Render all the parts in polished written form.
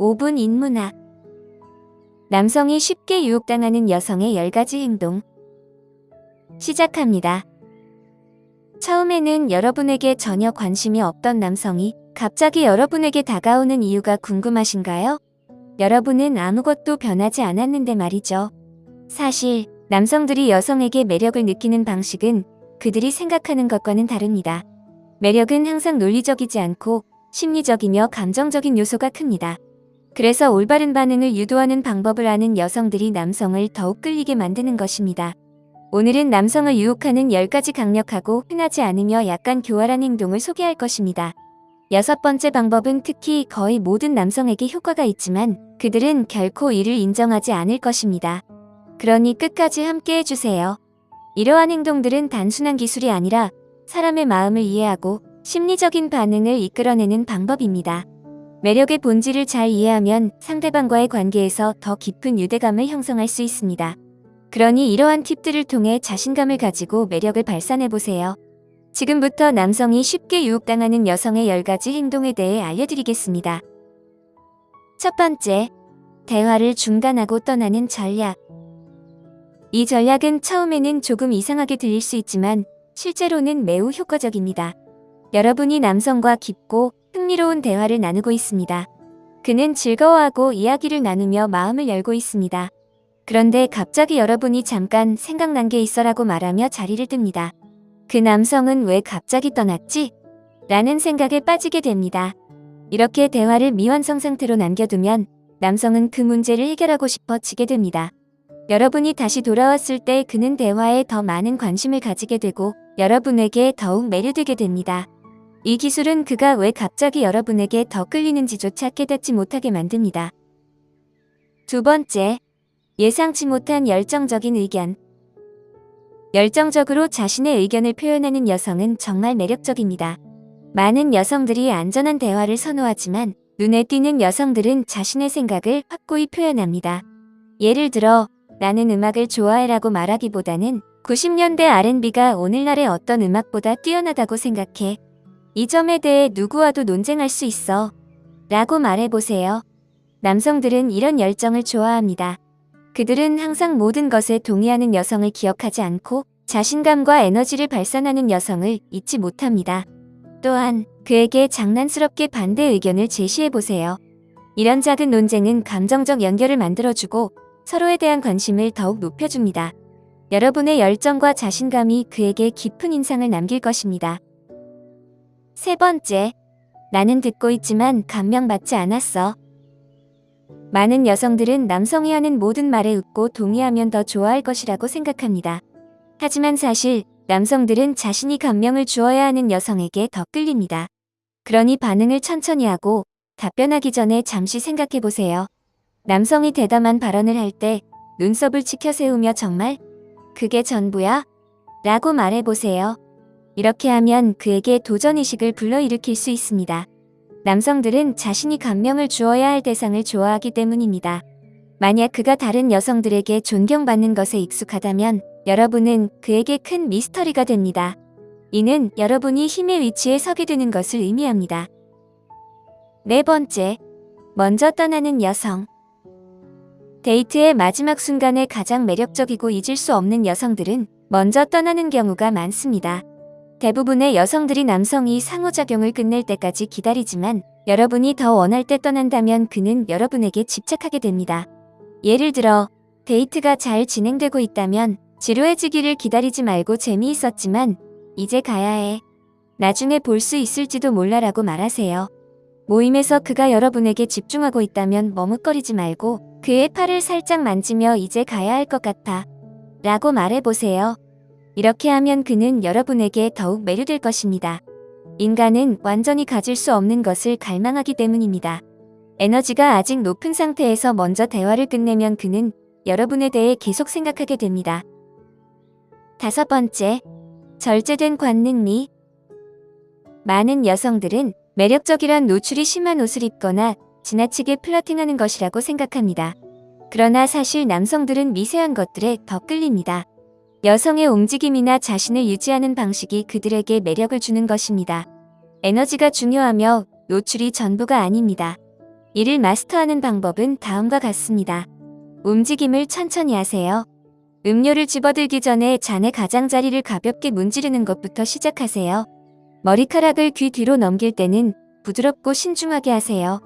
5분 인문학. 남성이 쉽게 유혹당하는 여성의 10가지 행동. 시작합니다. 처음에는 여러분에게 전혀 관심이 없던 남성이 갑자기 여러분에게 다가오는 이유가 궁금하신가요? 여러분은 아무것도 변하지 않았는데 말이죠. 사실 남성들이 여성에게 매력을 느끼는 방식은 그들이 생각하는 것과는 다릅니다. 매력은 항상 논리적이지 않고 심리적이며 감정적인 요소가 큽니다. 그래서 올바른 반응을 유도하는 방법을 아는 여성들이 남성을 더욱 끌리게 만드는 것입니다. 오늘은 남성을 유혹하는 10가지 강력하고 흔하지 않으며 약간 교활한 행동을 소개할 것입니다. 6번째 방법은 특히 거의 모든 남성에게 효과가 있지만 그들은 결코 이를 인정하지 않을 것입니다. 그러니 끝까지 함께 해주세요. 이러한 행동들은 단순한 기술이 아니라 사람의 마음을 이해하고 심리적인 반응을 이끌어내는 방법입니다. 매력의 본질을 잘 이해하면 상대방과의 관계에서 더 깊은 유대감을 형성할 수 있습니다. 그러니 이러한 팁들을 통해 자신감을 가지고 매력을 발산해보세요. 지금부터 남성이 쉽게 유혹당하는 여성의 10가지 행동에 대해 알려드리겠습니다. 첫 번째, 대화를 중단하고 떠나는 전략. 이 전략은 처음에는 조금 이상하게 들릴 수 있지만 실제로는 매우 효과적입니다. 여러분이 남성과 깊고 흥미로운 대화를 나누고 있습니다. 그는 즐거워하고 이야기를 나누며 마음을 열고 있습니다. 그런데 갑자기 여러분이 잠깐 생각난 게 있어라고 말하며 자리를 뜹니다. 그 남성은 왜 갑자기 떠났지? 라는 생각에 빠지게 됩니다. 이렇게 대화를 미완성 상태로 남겨두면 남성은 그 문제를 해결하고 싶어지게 됩니다. 여러분이 다시 돌아왔을 때 그는 대화에 더 많은 관심을 가지게 되고 여러분에게 더욱 매료되게 됩니다. 이 기술은 그가 왜 갑자기 여러분에게 더 끌리는지조차 깨닫지 못하게 만듭니다. 두 번째, 예상치 못한 열정적인 의견. 열정적으로 자신의 의견을 표현하는 여성은 정말 매력적입니다. 많은 여성들이 안전한 대화를 선호하지만 눈에 띄는 여성들은 자신의 생각을 확고히 표현합니다. 예를 들어, 나는 음악을 좋아해라고 말하기보다는 90년대 R&B가 오늘날의 어떤 음악보다 뛰어나다고 생각해. 이 점에 대해 누구와도 논쟁할 수 있어. 라고 말해보세요. 남성들은 이런 열정을 좋아합니다. 그들은 항상 모든 것에 동의하는 여성을 기억하지 않고 자신감과 에너지를 발산하는 여성을 잊지 못합니다. 또한 그에게 장난스럽게 반대 의견을 제시해보세요. 이런 작은 논쟁은 감정적 연결을 만들어주고 서로에 대한 관심을 더욱 높여줍니다. 여러분의 열정과 자신감이 그에게 깊은 인상을 남길 것입니다. 세 번째, 나는 듣고 있지만 감명받지 않았어. 많은 여성들은 남성이 하는 모든 말에 웃고 동의하면 더 좋아할 것이라고 생각합니다. 하지만 사실 남성들은 자신이 감명을 주어야 하는 여성에게 더 끌립니다. 그러니 반응을 천천히 하고 답변하기 전에 잠시 생각해보세요. 남성이 대담한 발언을 할 때 눈썹을 치켜세우며 정말? 그게 전부야? 라고 말해보세요. 이렇게 하면 그에게 도전의식을 불러일으킬 수 있습니다. 남성들은 자신이 감명을 주어야 할 대상을 좋아하기 때문입니다. 만약 그가 다른 여성들에게 존경받는 것에 익숙하다면 여러분은 그에게 큰 미스터리가 됩니다. 이는 여러분이 힘의 위치에 서게 되는 것을 의미합니다. 네 번째, 먼저 떠나는 여성. 데이트의 마지막 순간에 가장 매력적이고 잊을 수 없는 여성들은 먼저 떠나는 경우가 많습니다. 대부분의 여성들이 남성이 상호작용을 끝낼 때까지 기다리지만 여러분이 더 원할 때 떠난다면 그는 여러분에게 집착하게 됩니다. 예를 들어, 데이트가 잘 진행되고 있다면 지루해지기를 기다리지 말고 재미있었지만 이제 가야 해. 나중에 볼 수 있을지도 몰라라고 말하세요. 모임에서 그가 여러분에게 집중하고 있다면 머뭇거리지 말고 그의 팔을 살짝 만지며 이제 가야 할 것 같아. 라고 말해보세요. 이렇게 하면 그는 여러분에게 더욱 매료될 것입니다. 인간은 완전히 가질 수 없는 것을 갈망하기 때문입니다. 에너지가 아직 높은 상태에서 먼저 대화를 끝내면 그는 여러분에 대해 계속 생각하게 됩니다. 다섯 번째, 절제된 관능미. 많은 여성들은 매력적이란 노출이 심한 옷을 입거나 지나치게 플러팅하는 것이라고 생각합니다. 그러나 사실 남성들은 미세한 것들에 더 끌립니다. 여성의 움직임이나 자신을 유지하는 방식이 그들에게 매력을 주는 것입니다. 에너지가 중요하며 노출이 전부가 아닙니다. 이를 마스터하는 방법은 다음과 같습니다. 움직임을 천천히 하세요. 음료를 집어들기 전에 잔의 가장자리를 가볍게 문지르는 것부터 시작하세요. 머리카락을 귀 뒤로 넘길 때는 부드럽고 신중하게 하세요.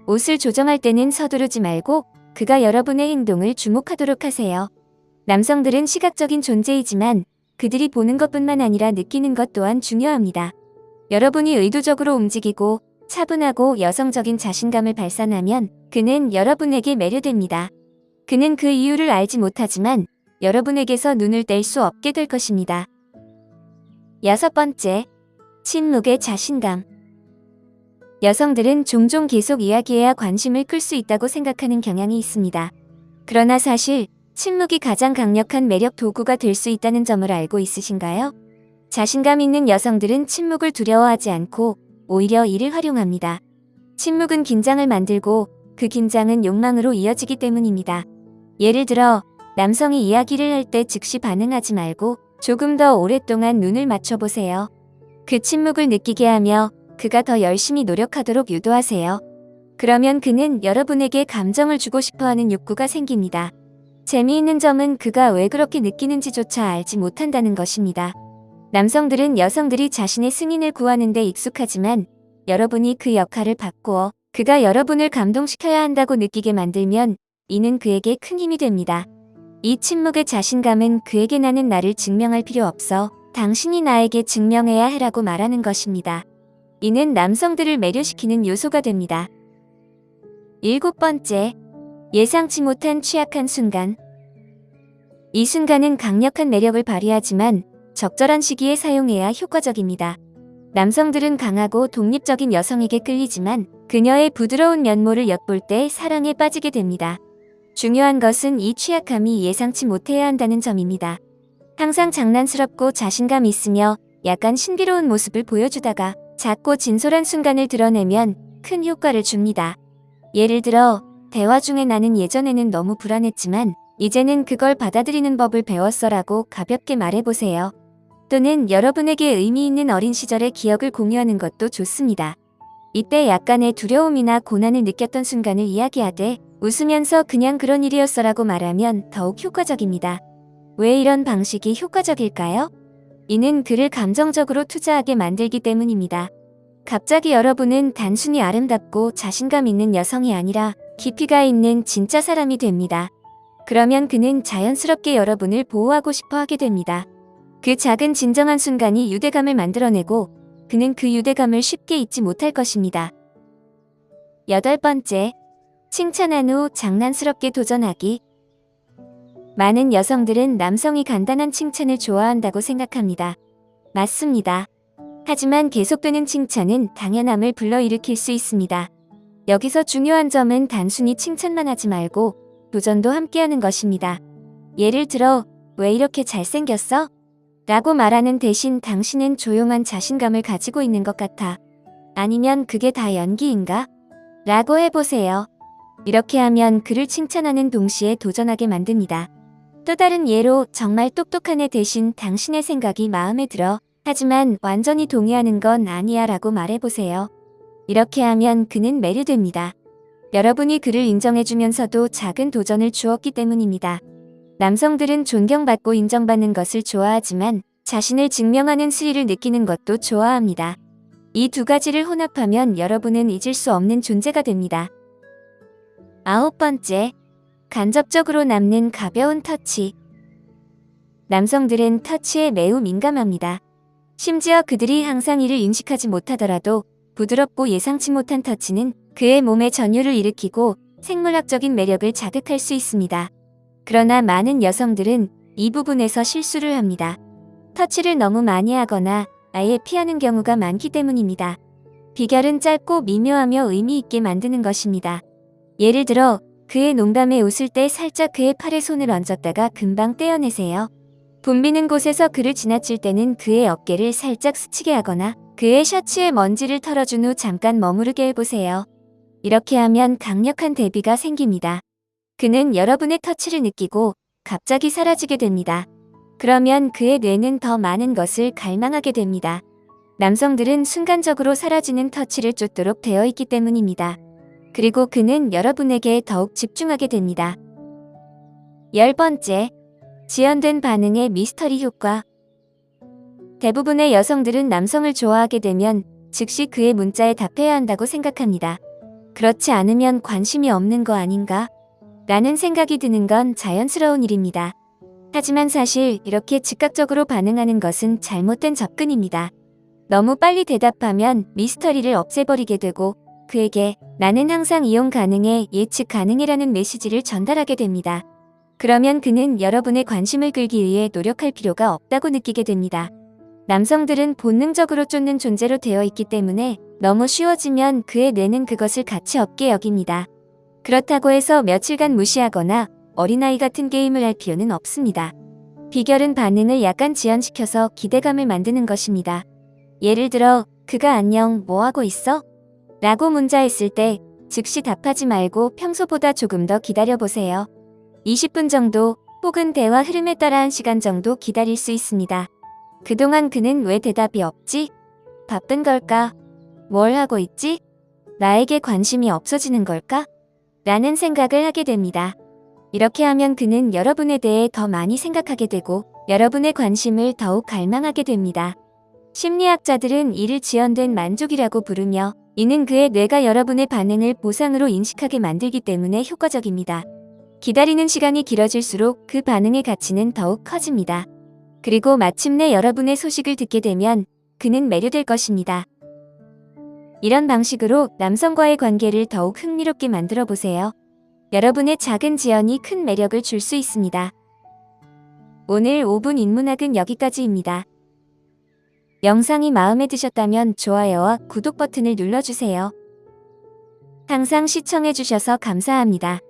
옷을 조정할 때는 서두르지 말고 그가 여러분의 행동을 주목하도록 하세요. 남성들은 시각적인 존재이지만 그들이 보는 것뿐만 아니라 느끼는 것 또한 중요합니다. 여러분이 의도적으로 움직이고 차분하고 여성적인 자신감을 발산하면 그는 여러분에게 매료됩니다. 그는 그 이유를 알지 못하지만 여러분에게서 눈을 뗄 수 없게 될 것입니다. 6번째, 침묵의 자신감. 여성들은 종종 계속 이야기해야 관심을 끌 수 있다고 생각하는 경향이 있습니다. 그러나 사실 침묵이 가장 강력한 매력 도구가 될 수 있다는 점을 알고 있으신가요? 자신감 있는 여성들은 침묵을 두려워하지 않고 오히려 이를 활용합니다. 침묵은 긴장을 만들고 그 긴장은 욕망으로 이어지기 때문입니다. 예를 들어 남성이 이야기를 할 때 즉시 반응하지 말고 조금 더 오랫동안 눈을 맞춰보세요. 그 침묵을 느끼게 하며 그가 더 열심히 노력하도록 유도하세요. 그러면 그는 여러분에게 감정을 주고 싶어하는 욕구가 생깁니다. 재미있는 점은 그가 왜 그렇게 느끼는지조차 알지 못한다는 것입니다. 남성들은 여성들이 자신의 승인을 구하는 데 익숙하지만 여러분이 그 역할을 바꾸어 그가 여러분을 감동시켜야 한다고 느끼게 만들면 이는 그에게 큰 힘이 됩니다. 이 침묵의 자신감은 그에게 나는 나를 증명할 필요 없어 당신이 나에게 증명해야 해라고 말하는 것입니다. 이는 남성들을 매료시키는 요소가 됩니다. 7번째, 예상치 못한 취약한 순간. 이 순간은 강력한 매력을 발휘하지만 적절한 시기에 사용해야 효과적입니다. 남성들은 강하고 독립적인 여성에게 끌리지만 그녀의 부드러운 면모를 엿볼 때 사랑에 빠지게 됩니다. 중요한 것은 이 취약함이 예상치 못해야 한다는 점입니다. 항상 장난스럽고 자신감 있으며 약간 신비로운 모습을 보여주다가 작고 진솔한 순간을 드러내면 큰 효과를 줍니다. 예를 들어 대화 중에 나는 예전에는 너무 불안했지만 이제는 그걸 받아들이는 법을 배웠어라고 가볍게 말해보세요. 또는 여러분에게 의미 있는 어린 시절의 기억을 공유하는 것도 좋습니다. 이때 약간의 두려움이나 고난을 느꼈던 순간을 이야기하되 웃으면서 그냥 그런 일이었어라고 말하면 더욱 효과적입니다. 왜 이런 방식이 효과적일까요? 이는 그를 감정적으로 투자하게 만들기 때문입니다. 갑자기 여러분은 단순히 아름답고 자신감 있는 여성이 아니라 깊이가 있는 진짜 사람이 됩니다. 그러면 그는 자연스럽게 여러분을 보호하고 싶어 하게 됩니다. 그 작은 진정한 순간이 유대감을 만들어내고 그는 그 유대감을 쉽게 잊지 못할 것입니다. 8번째, 칭찬한 후 장난스럽게 도전하기. 많은 여성들은 남성이 간단한 칭찬을 좋아한다고 생각합니다. 맞습니다. 하지만 계속되는 칭찬은 당연함을 불러일으킬 수 있습니다. 여기서 중요한 점은 단순히 칭찬만 하지 말고 도전도 함께하는 것입니다. 예를 들어, 왜 이렇게 잘생겼어? 라고 말하는 대신 당신은 조용한 자신감을 가지고 있는 것 같아. 아니면 그게 다 연기인가? 라고 해보세요. 이렇게 하면 그를 칭찬하는 동시에 도전하게 만듭니다. 또 다른 예로 정말 똑똑한 애 대신 당신의 생각이 마음에 들어. 하지만 완전히 동의하는 건 아니야 라고 말해보세요. 이렇게 하면 그는 매료됩니다. 여러분이 그를 인정해주면서도 작은 도전을 주었기 때문입니다. 남성들은 존경받고 인정받는 것을 좋아하지만 자신을 증명하는 스릴을 느끼는 것도 좋아합니다. 이 두 가지를 혼합하면 여러분은 잊을 수 없는 존재가 됩니다. 9번째, 간접적으로 남는 가벼운 터치. 남성들은 터치에 매우 민감합니다. 심지어 그들이 항상 이를 인식하지 못하더라도 부드럽고 예상치 못한 터치는 그의 몸에 전율을 일으키고 생물학적인 매력을 자극할 수 있습니다. 그러나 많은 여성들은 이 부분에서 실수를 합니다. 터치를 너무 많이 하거나 아예 피하는 경우가 많기 때문입니다. 비결은 짧고 미묘하며 의미 있게 만드는 것입니다. 예를 들어 그의 농담에 웃을 때 살짝 그의 팔에 손을 얹었다가 금방 떼어내세요. 붐비는 곳에서 그를 지나칠 때는 그의 어깨를 살짝 스치게 하거나 그의 셔츠에 먼지를 털어준 후 잠깐 머무르게 해보세요. 이렇게 하면 강력한 대비가 생깁니다. 그는 여러분의 터치를 느끼고 갑자기 사라지게 됩니다. 그러면 그의 뇌는 더 많은 것을 갈망하게 됩니다. 남성들은 순간적으로 사라지는 터치를 쫓도록 되어 있기 때문입니다. 그리고 그는 여러분에게 더욱 집중하게 됩니다. 10번째, 지연된 반응의 미스터리 효과. 대부분의 여성들은 남성을 좋아하게 되면 즉시 그의 문자에 답해야 한다고 생각합니다. 그렇지 않으면 관심이 없는 거 아닌가? 라는 생각이 드는 건 자연스러운 일입니다. 하지만 사실 이렇게 즉각적으로 반응하는 것은 잘못된 접근입니다. 너무 빨리 대답하면 미스터리를 없애버리게 되고 그에게 나는 항상 이용 가능해, 예측 가능해라는 메시지를 전달하게 됩니다. 그러면 그는 여러분의 관심을 끌기 위해 노력할 필요가 없다고 느끼게 됩니다. 남성들은 본능적으로 쫓는 존재로 되어 있기 때문에 너무 쉬워지면 그의 뇌는 그것을 가치 없게 여깁니다. 그렇다고 해서 며칠간 무시하거나 어린아이 같은 게임을 할 필요는 없습니다. 비결은 반응을 약간 지연시켜서 기대감을 만드는 것입니다. 예를 들어, 그가 안녕, 뭐 하고 있어? 라고 문자했을 때 즉시 답하지 말고 평소보다 조금 더 기다려보세요. 20분 정도 혹은 대화 흐름에 따라 1시간 정도 기다릴 수 있습니다. 그동안 그는 왜 대답이 없지? 바쁜 걸까? 뭘 하고 있지? 나에게 관심이 없어지는 걸까? 라는 생각을 하게 됩니다. 이렇게 하면 그는 여러분에 대해 더 많이 생각하게 되고 여러분의 관심을 더욱 갈망하게 됩니다. 심리학자들은 이를 지연된 만족이라고 부르며 이는 그의 뇌가 여러분의 반응을 보상으로 인식하게 만들기 때문에 효과적입니다. 기다리는 시간이 길어질수록 그 반응의 가치는 더욱 커집니다. 그리고 마침내 여러분의 소식을 듣게 되면 그는 매료될 것입니다. 이런 방식으로 남성과의 관계를 더욱 흥미롭게 만들어 보세요. 여러분의 작은 지연이 큰 매력을 줄 수 있습니다. 오늘 5분 인문학은 여기까지입니다. 영상이 마음에 드셨다면 좋아요와 구독 버튼을 눌러주세요. 항상 시청해주셔서 감사합니다.